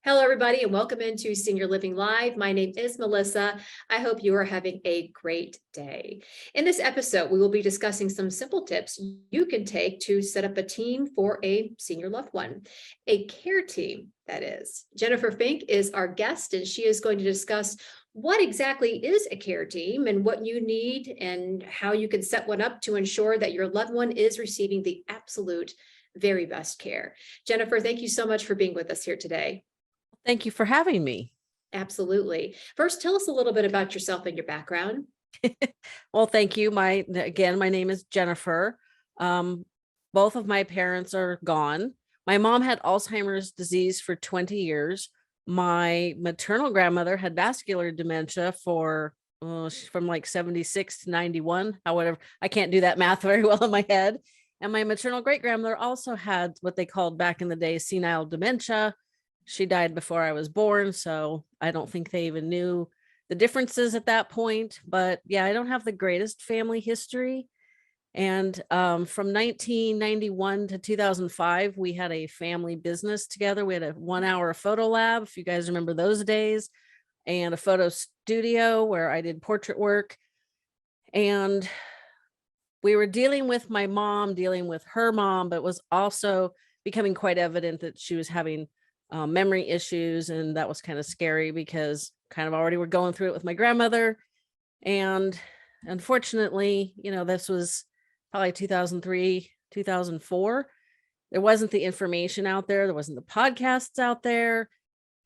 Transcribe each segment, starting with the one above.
Hello, everybody, and welcome into Senior Living Live. My name is Melissa. I hope you are having a great day. In this episode, we will be discussing some simple tips you can take to set up a team for a senior loved one, a care team, that is. Jennifer Fink is our guest, and she is going to discuss what exactly is a care team and what you need and how you can set one up to ensure that your loved one is receiving the absolute very best care. Jennifer, thank you so much for being with us here today. Thank you for having me. Absolutely. First, tell us a little bit about yourself and your background. Well, thank you. My name is Jennifer. Both of my parents are gone. My mom had Alzheimer's disease for 20 years. My maternal grandmother had vascular dementia from like 76 to 91. However, I can't do that math very well in my head. And my maternal great grandmother also had what they called back in the day senile dementia. She died before I was born, so I don't think they even knew the differences at that point. But yeah, I don't have the greatest family history. And from 1991 to 2005, we had a family business together. We had a 1-hour photo lab, if you guys remember those days, and a photo studio where I did portrait work. And we were dealing with my mom, dealing with her mom, but it was also becoming quite evident that she was having memory issues. And that was kind of scary because kind of already we're going through it with my grandmother. And unfortunately, this was probably 2003, 2004. There wasn't the information out there. There wasn't the podcasts out there.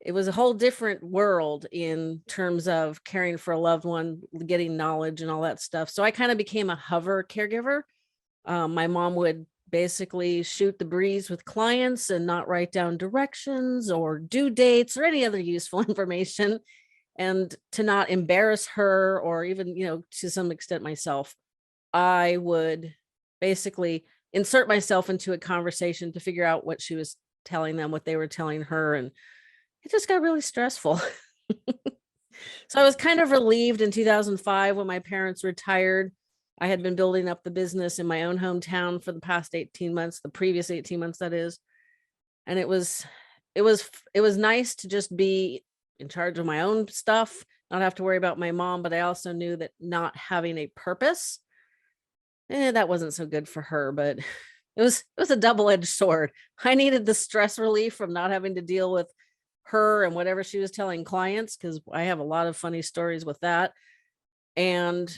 It was a whole different world in terms of caring for a loved one, getting knowledge and all that stuff. So I kind of became a hover caregiver. My mom would basically shoot the breeze with clients and not write down directions or due dates or any other useful information, and to not embarrass her or even, to some extent myself, I would basically insert myself into a conversation to figure out what she was telling them, what they were telling her. And it just got really stressful. So I was kind of relieved in 2005 when my parents retired. I had been building up the business in my own hometown for the past 18 months, the previous 18 months, that is. And it was nice to just be in charge of my own stuff, not have to worry about my mom. But I also knew that not having a purpose, that wasn't so good for her. But it was a double-edged sword. I needed the stress relief from not having to deal with her and whatever she was telling clients, because I have a lot of funny stories with that. And,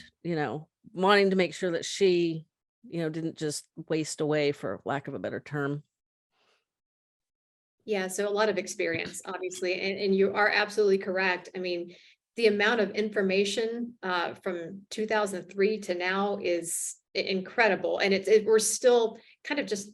wanting to make sure that she, didn't just waste away, for lack of a better term. Yeah, so a lot of experience, obviously, and you are absolutely correct. I mean, the amount of information from 2003 to now is incredible. And we're still kind of just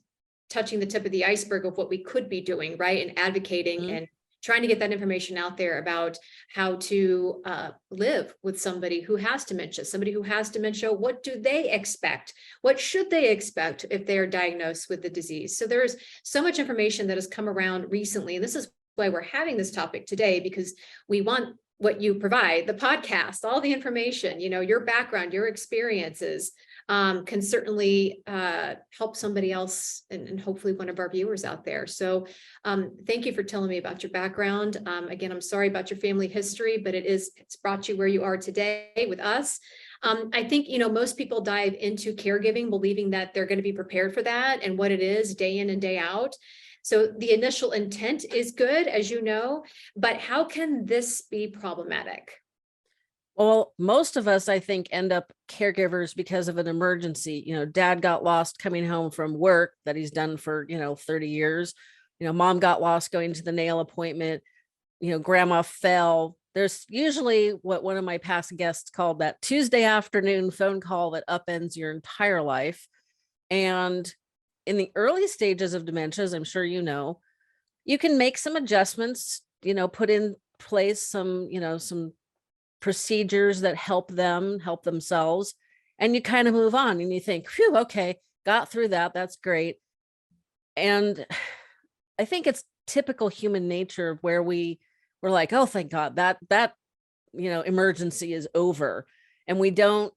touching the tip of the iceberg of what we could be doing, right? And advocating and trying to get that information out there about how to live with somebody who has dementia, what do they expect? What should they expect if they are diagnosed with the disease? So there's so much information that has come around recently. And this is why we're having this topic today, because we want what you provide, the podcast, all the information, your background, your experiences, can certainly help somebody else and hopefully one of our viewers out there. So thank you for telling me about your background. Again, I'm sorry about your family history, but it's brought you where you are today with us. I think, most people dive into caregiving believing that they're going to be prepared for that and what it is day in and day out. So the initial intent is good, as you know, but how can this be problematic? Well, most of us, I think, end up caregivers because of an emergency. Dad got lost coming home from work that he's done for, 30 years. Mom got lost going to the nail appointment. Grandma fell. There's usually what one of my past guests called that Tuesday afternoon phone call that upends your entire life. And in the early stages of dementia, as I'm sure you can make some adjustments, put in place some procedures that help themselves, and you kind of move on and you think, phew, okay, got through that. That's great. And I think it's typical human nature where we're like, oh, thank God that emergency is over. And we don't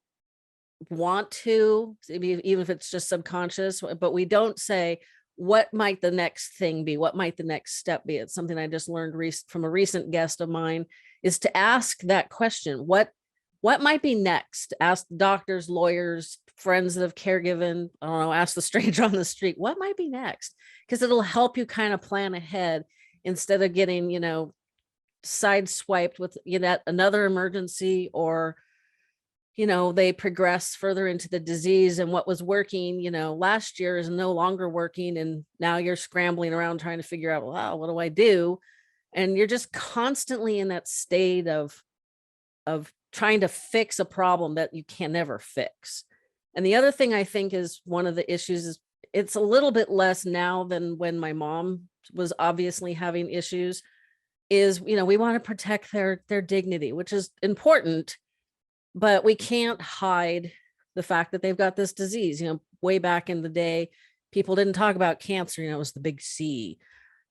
want to, even if it's just subconscious, but we don't say, what might the next thing be? What might the next step be? It's something I just learned from a recent guest of mine, is to ask that question. What might be next? Ask doctors, lawyers, friends that have caregiven, I don't know, ask the stranger on the street, what might be next? Because it'll help you kind of plan ahead instead of getting, sideswiped with, another emergency, or, they progress further into the disease, and what was working, last year is no longer working. And now you're scrambling around trying to figure out, wow, what do I do? And you're just constantly in that state of trying to fix a problem that you can never fix. And the other thing I think is one of the issues is it's a little bit less now than when my mom was obviously having issues, is, we want to protect their dignity, which is important, but we can't hide the fact that they've got this disease. Way back in the day, people didn't talk about cancer, it was the big C.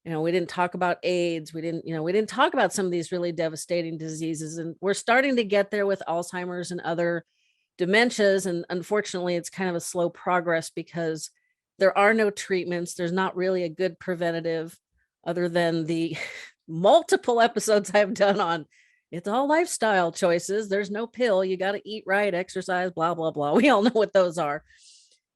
We didn't talk about AIDS. We didn't talk about some of these really devastating diseases. And we're starting to get there with Alzheimer's and other dementias. And unfortunately, it's kind of a slow progress because there are no treatments. There's not really a good preventative, other than the multiple episodes I've done on, it's all lifestyle choices. There's no pill. You got to eat right, exercise, blah, blah, blah. We all know what those are.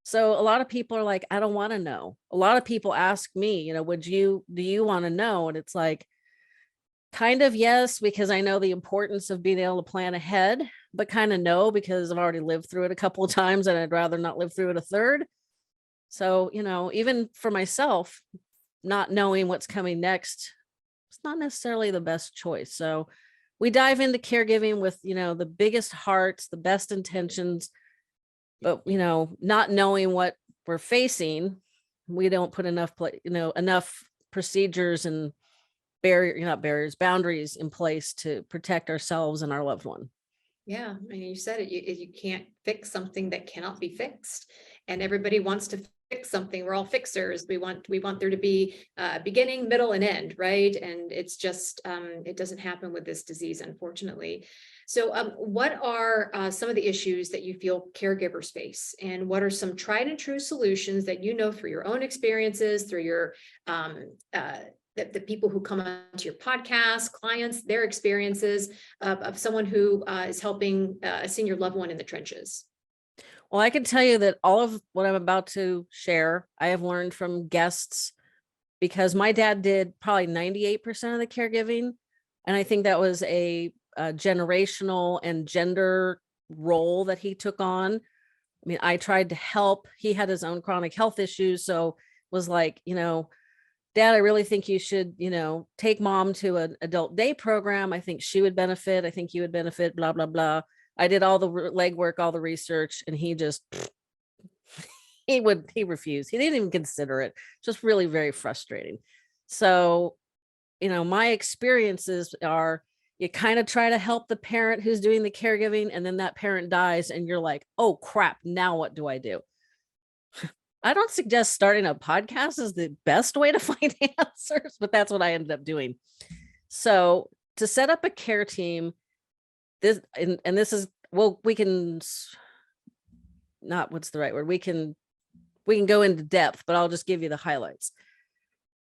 So a lot of people are like, I don't want to know. A lot of people ask me, do you want to know? And it's like, kind of yes, because I know the importance of being able to plan ahead, but kind of no, because I've already lived through it a couple of times and I'd rather not live through it a third. So, even for myself, not knowing what's coming next, it's not necessarily the best choice. So we dive into caregiving with, the biggest hearts, the best intentions, but, not knowing what we're facing, we don't put enough, enough procedures and boundaries in place to protect ourselves and our loved one. Yeah, I mean, you said it, you can't fix something that cannot be fixed, and everybody wants to fix something. We're all fixers. We want there to be beginning, middle, and end, right? And it's just it doesn't happen with this disease, unfortunately. So what are some of the issues that you feel caregivers face, and what are some tried and true solutions that through your own experiences, through your the people who come onto your podcast, clients, their experiences of someone who is helping a senior loved one in the trenches? Well, I can tell you that all of what I'm about to share, I have learned from guests, because my dad did probably 98% of the caregiving. And I think that was a generational and gender role that he took on. I mean, I tried to help. He had his own chronic health issues. So was like, Dad, I really think you should, take mom to an adult day program. I think she would benefit. I think you would benefit, blah, blah, blah. I did all the legwork, all the research, and he just, he refused. He didn't even consider it. Just really very frustrating. So, my experiences are, you kind of try to help the parent who's doing the caregiving, and then that parent dies and you're like, oh crap, now what do I do? I don't suggest starting a podcast is the best way to find answers, but that's what I ended up doing. So to set up a care team, this is, well, we can not, what's the right word? We can go into depth, but I'll just give you the highlights.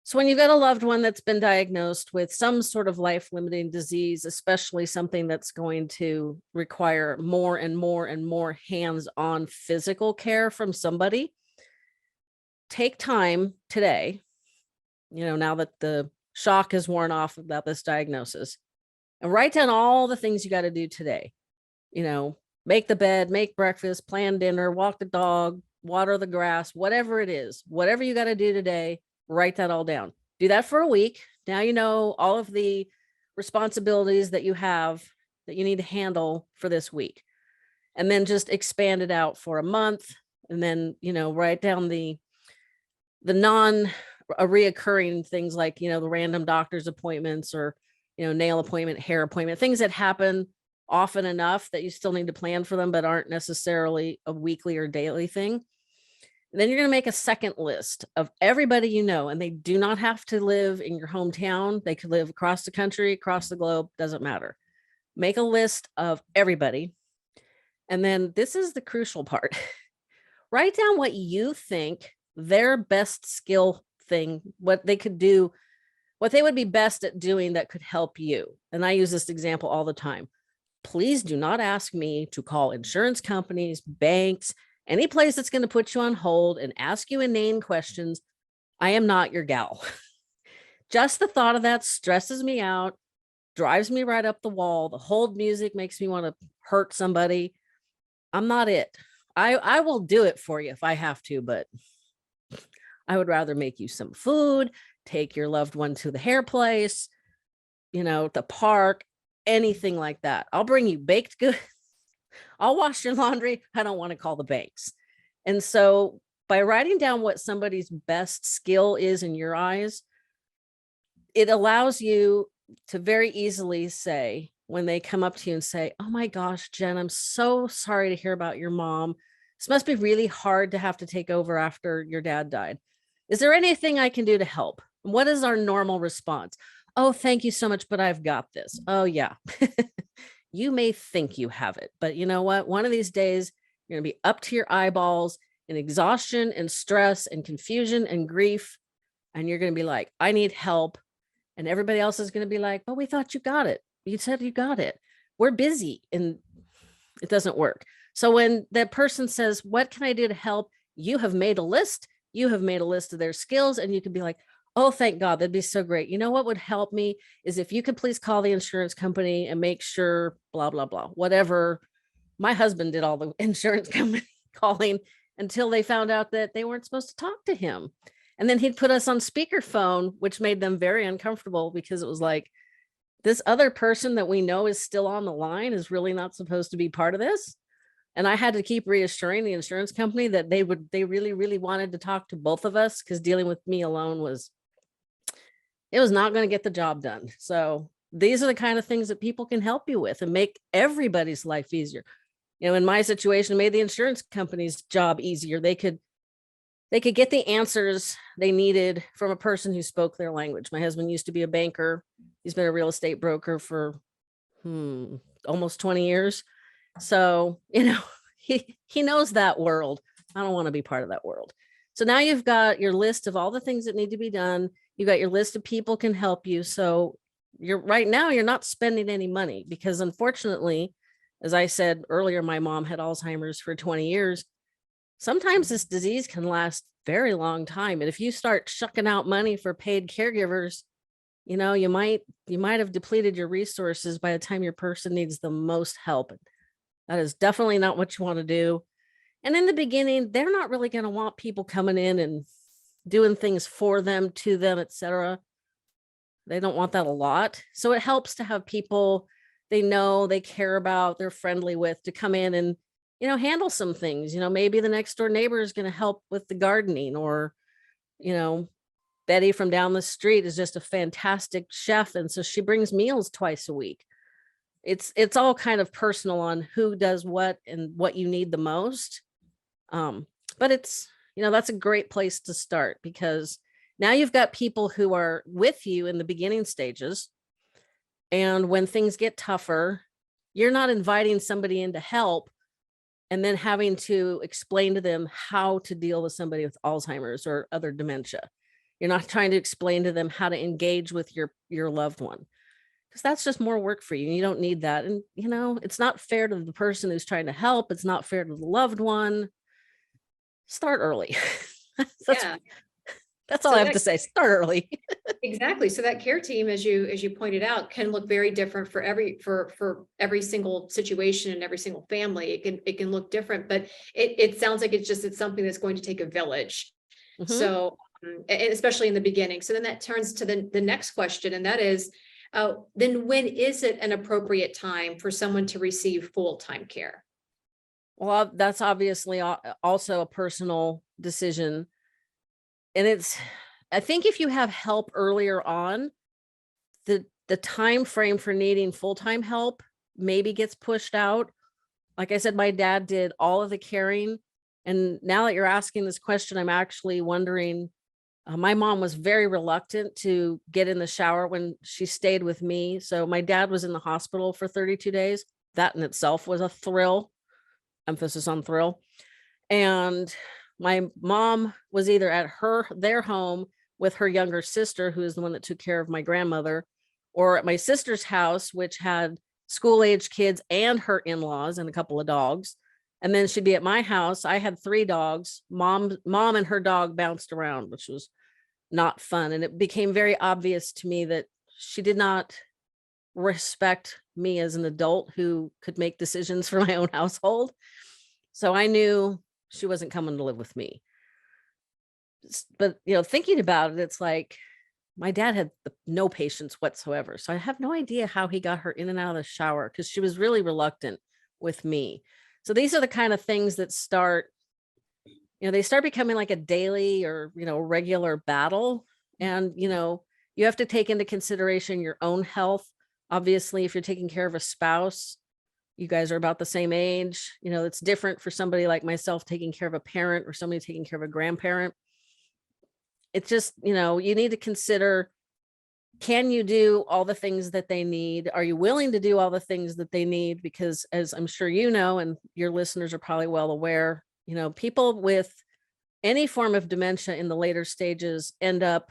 So when you've got a loved one that's been diagnosed with some sort of life-limiting disease, especially something that's going to require more and more and more hands-on physical care from somebody, take time today, now that the shock is worn off about this diagnosis, and write down all the things you got to do today. Make the bed, make breakfast, plan dinner, walk the dog, water the grass, whatever it is, whatever you got to do today, write that all down. Do that for a week. Now you know all of the responsibilities that you have that you need to handle for this week. And then just expand it out for a month. And then, write down the reoccurring things like, the random doctor's appointments, or, nail appointment, hair appointment, things that happen often enough that you still need to plan for them, but aren't necessarily a weekly or daily thing. And then you're going to make a second list of everybody, and they do not have to live in your hometown. They could live across the country, across the globe, doesn't matter. Make a list of everybody. And then this is the crucial part. Write down what you think their best skill thing, what they could do, what they would be best at doing that could help you. And I use this example all the time. Please do not ask me to call insurance companies, banks, any place that's going to put you on hold and ask you inane questions. I am not your gal. Just the thought of that stresses me out, drives me right up the wall. The hold music makes me want to hurt somebody. I'm not it. I will do it for you if I have to, but I would rather make you some food, take your loved one to the hair place, the park, anything like that. I'll bring you baked goods. I'll wash your laundry. I don't want to call the banks. And so by writing down what somebody's best skill is in your eyes, it allows you to very easily say, when they come up to you and say, oh my gosh, Jen, I'm so sorry to hear about your mom. This must be really hard to have to take over after your dad died. Is there anything I can do to help? What is our normal response? Oh, thank you so much, but I've got this. Oh yeah. You may think you have it, but you know what? One of these days, you're going to be up to your eyeballs in exhaustion and stress and confusion and grief. And you're going to be like, I need help. And everybody else is going to be like, oh, we thought you got it. You said you got it. We're busy, and it doesn't work. So when that person says, what can I do to help? You have made a list. You have made a list of their skills, and you can be like, oh, thank God, that'd be so great. You know what would help me is if you could please call the insurance company and make sure blah, blah, blah, whatever. My husband did all the insurance company calling until they found out that they weren't supposed to talk to him. And then he'd put us on speakerphone, which made them very uncomfortable because it was like, this other person that we know is still on the line is really not supposed to be part of this. And I had to keep reassuring the insurance company that they really, really wanted to talk to both of us, because dealing with me alone was not going to get the job done. So these are the kind of things that people can help you with and make everybody's life easier. In my situation, it made the insurance company's job easier. They could get the answers they needed from a person who spoke their language. My husband used to be a banker. He's been a real estate broker for almost 20 years. So, he knows that world. I don't want to be part of that world. So now you've got your list of all the things that need to be done. You've got your list of people can help you. So right now you're not spending any money, because unfortunately, as I said earlier, my mom had Alzheimer's for 20 years. Sometimes this disease can last very long time. And if you start shucking out money for paid caregivers, you might have depleted your resources by the time your person needs the most help. That is definitely not what you want to do. And in the beginning, they're not really going to want people coming in and doing things for them, to them, etc. They don't want that a lot. So it helps to have people they know, they care about, they're friendly with, to come in and handle some things. Maybe the next door neighbor is going to help with the gardening, or Betty from down the street is just a fantastic chef, and so she brings meals twice a week. It's all kind of personal on who does what and what you need the most. But it's that's a great place to start, because now you've got people who are with you in the beginning stages, and when things get tougher, you're not inviting somebody in to help and then having to explain to them how to deal with somebody with Alzheimer's or other dementia. You're not trying to explain to them how to engage with your loved one, because that's just more work for you. You don't need that. And, it's not fair to the person who's trying to help. It's not fair to the loved one. Start early. Yeah. That's all So I have to say. Start early. Exactly. So that care team, as you pointed out, can look very different for every single situation and every single family. It can look different, but it sounds like it's something that's going to take a village. Mhm. So, and especially in the beginning. So then that turns to the next question, and that is, then when is it an appropriate time for someone to receive full-time care? Well, that's obviously also a personal decision. And I think if you have help earlier on, the time frame for needing full-time help maybe gets pushed out. Like I said, my dad did all of the caring. And now that you're asking this question, I'm actually wondering, my mom was very reluctant to get in the shower when she stayed with me. So my dad was in the hospital for 32 days. That in itself was a thrill, emphasis on thrill. And My mom was either at their home with her younger sister, who is the one that took care of my grandmother, or at my sister's house, which had school-age kids and her in-laws and a couple of dogs. And then she'd be at my house. I had 3 dogs. Mom and her dog bounced around, which was not fun. And it became very obvious to me that she did not respect me as an adult who could make decisions for my own household. So I knew she wasn't coming to live with me. But, thinking about it, it's like my dad had no patience whatsoever. So I have no idea how he got her in and out of the shower, because she was really reluctant with me. So these are the kind of things that they start becoming like a daily or, regular battle. And, you have to take into consideration your own health. Obviously, if you're taking care of a spouse, you guys are about the same age. It's different for somebody like myself taking care of a parent or somebody taking care of a grandparent. It's just, you need to consider, can you do all the things that they need? Are you willing to do all the things that they need? Because as I'm sure you know, and your listeners are probably well aware, people with any form of dementia in the later stages end up,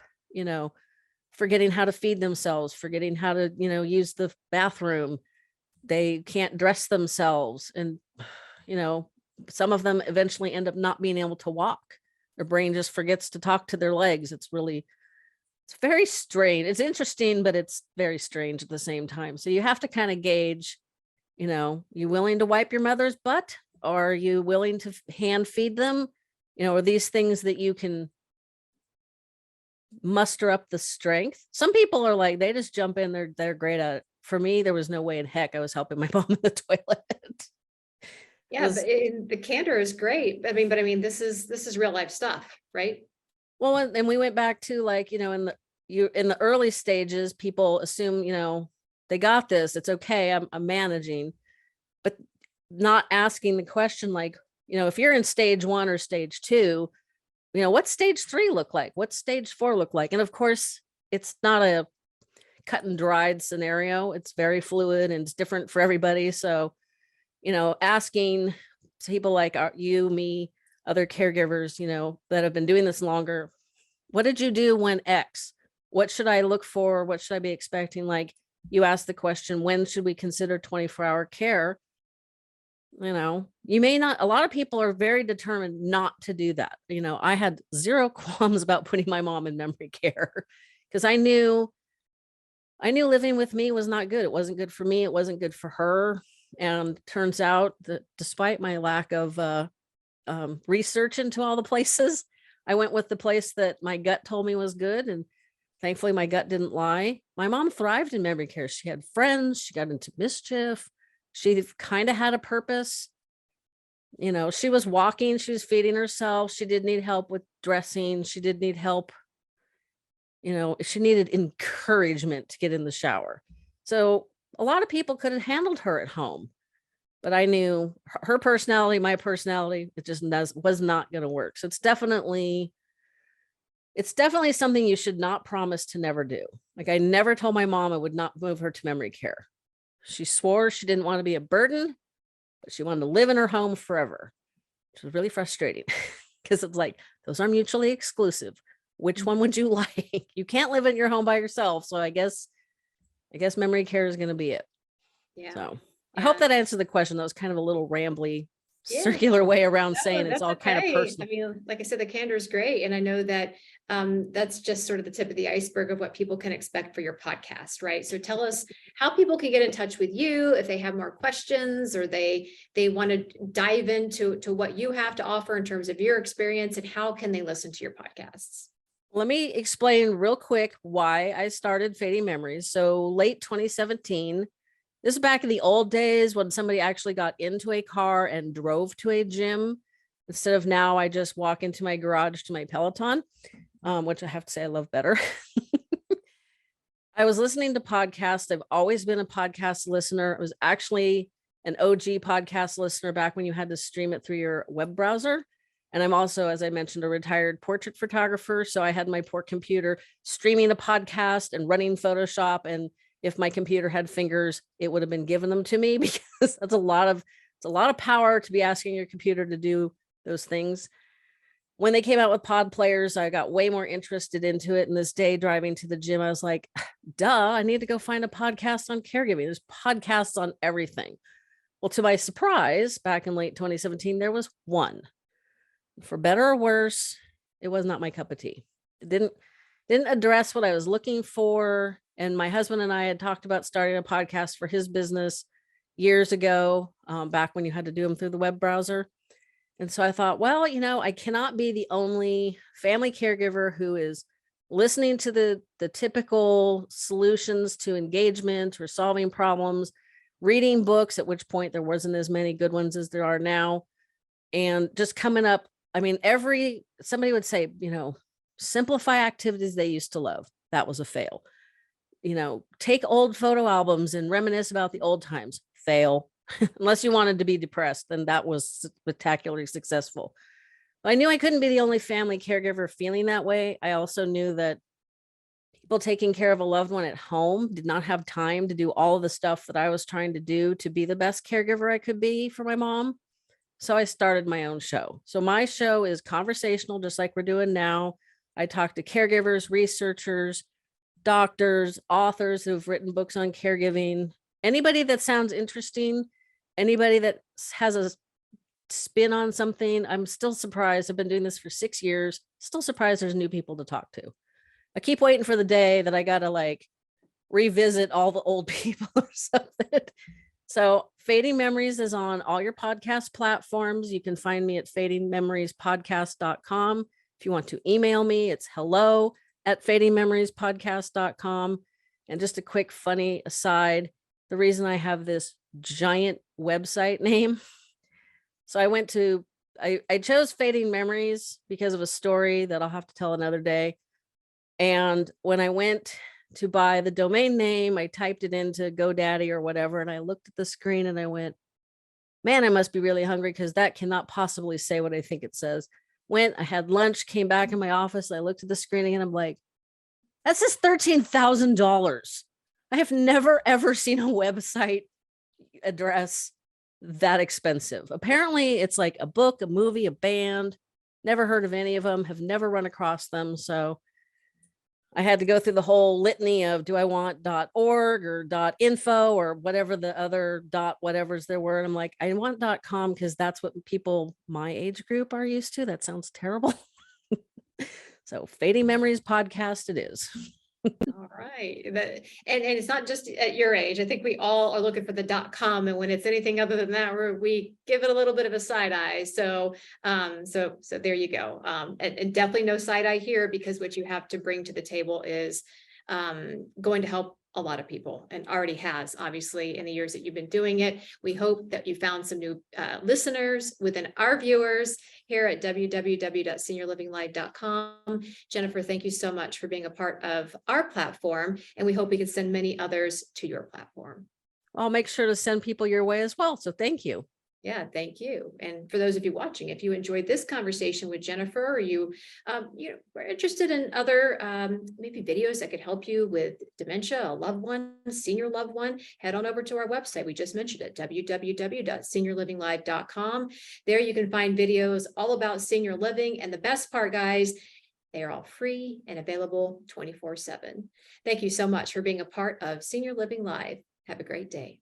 forgetting how to feed themselves, forgetting how to, use the bathroom. They can't dress themselves. And, some of them eventually end up not being able to walk. Their brain just forgets to talk to their legs. It's very strange. It's interesting, but it's very strange at the same time. So you have to kind of gauge, you willing to wipe your mother's butt? Or are you willing to hand feed them? Are these things that you can muster up the strength? Some people are like, they just jump in, they're great at it. For me, there was no way in heck I was helping my mom in the toilet. Yeah, but the candor is great. But I mean, this is real life stuff, right? Well, and we went back to like, in the early stages, people assume, they got this, it's okay, I'm managing, but not asking the question, like, if you're in stage 1 or stage 2, what's stage 3 look like? What's stage 4 look like? And of course, it's not a cut and dried scenario. It's very fluid and it's different for everybody. So, asking people like you, me, other caregivers, that have been doing this longer, what did you do when X? What should I look for? What should I be expecting? Like you asked the question, when should we consider 24-hour care? You may not, a lot of people are very determined not to do that. I had zero qualms about putting my mom in memory care because I knew living with me was not good. It wasn't good for me. It wasn't good for her. And turns out that despite my lack of research into all the places, I went with the place that my gut told me was good. And thankfully my gut didn't lie. My mom thrived in memory care. She had friends. She got into mischief. She kind of had a purpose. She was walking, she was feeding herself. She did need help with dressing. She did need help. She needed encouragement to get in the shower. So a lot of people could have handled her at home, but I knew her personality, my personality, it just was not going to work. So it's definitely something you should not promise to never do. Like I never told my mom I would not move her to memory care. She swore she didn't want to be a burden, but she wanted to live in her home forever, which was really frustrating because it's like, those are mutually exclusive. Which one would you like? You can't live in your home by yourself. So I guess memory care is going to be it. Yeah. So I hope that answered the question. That was kind of a little rambly, Yeah. circular way around saying it's That's all kind of okay. personal. I mean, like I said, the candor is great. And I know that that's just sort of the tip of the iceberg of what people can expect for your podcast, right? So tell us how people can get in touch with you if they have more questions or they want to dive into what you have to offer in terms of your experience, and how can they listen to your podcasts? Let me explain real quick why I started Fading Memories. So late 2017, this is back in the old days when somebody actually got into a car and drove to a gym. Instead of now, I just walk into my garage to my Peloton, which I have to say I love better. I was listening to podcasts. I've always been a podcast listener. I was actually an OG podcast listener back when you had to stream it through your web browser. And I'm also, as I mentioned, a retired portrait photographer. So I had my poor computer streaming a podcast and running Photoshop. And if my computer had fingers, it would have been given them to me because it's a lot of power to be asking your computer to do those things. when they came out with pod players, I got way more interested into it. And this day driving to the gym, I was like, duh, I need to go find a podcast on caregiving. There's podcasts on everything. Well, to my surprise, back in late 2017, there was one. For better or worse, it was not my cup of tea. It didn't address what I was looking for. And my husband and I had talked about starting a podcast for his business years ago, back when you had to do them through the web browser. And so I thought, well, I cannot be the only family caregiver who is listening to the typical solutions to engagement or solving problems, reading books, at which point there wasn't as many good ones as there are now, and just coming up. I mean, somebody would say, simplify activities they used to love. That was a fail. Take old photo albums and reminisce about the old times. Fail. Unless you wanted to be depressed, then that was spectacularly successful. I knew I couldn't be the only family caregiver feeling that way. I also knew that people taking care of a loved one at home did not have time to do all of the stuff that I was trying to do to be the best caregiver I could be for my mom. So I started my own show. So my show is conversational, just like we're doing now. I talk to caregivers, researchers, doctors, authors who've written books on caregiving, anybody that sounds interesting, anybody that has a spin on something. I'm still surprised. I've been doing this for 6 years. Still surprised there's new people to talk to. I keep waiting for the day that I got to revisit all the old people or something. So Fading Memories is on all your podcast platforms. You can find me at fadingmemoriespodcast.com. If you want to email me, it's hello@fadingmemoriespodcast.com. And just a quick funny aside, the reason I have this giant website name. So I chose Fading Memories because of a story that I'll have to tell another day. And when I went to buy the domain name, I typed it into GoDaddy or whatever, and I looked at the screen and I went, man, I must be really hungry because that cannot possibly say what I think it says. I had lunch, came back in my office, I looked at the screen again, I'm like, that says $13,000. I have never, ever seen a website address that expensive. Apparently it's like a book, a movie, a band. Never heard of any of them, have never run across them. So I had to go through the whole litany of, do I want .org or .info or whatever the other whatevers there were. And I'm like, I want .com because that's what people my age group are used to. That sounds terrible. So Fading Memories podcast it is. All right. And it's not just at your age. I think we all are looking for the .com. And when it's anything other than that, we give it a little bit of a side eye. So there you go. And definitely no side eye here, because what you have to bring to the table is going to help a lot of people, and already has, obviously, in the years that you've been doing it. We hope that you found some new listeners within our viewers here at www.seniorlivinglive.com. Jennifer, thank you so much for being a part of our platform, and we hope we can send many others to your platform. I'll make sure to send people your way as well. So thank you. Yeah, thank you. And for those of you watching, if you enjoyed this conversation with Jennifer, or you were interested in other maybe videos that could help you with dementia, a loved one, senior loved one, head on over to our website. We just mentioned it, www.seniorlivinglive.com. There you can find videos all about senior living. And the best part, guys, they are all free and available 24/7. Thank you so much for being a part of Senior Living Live. Have a great day.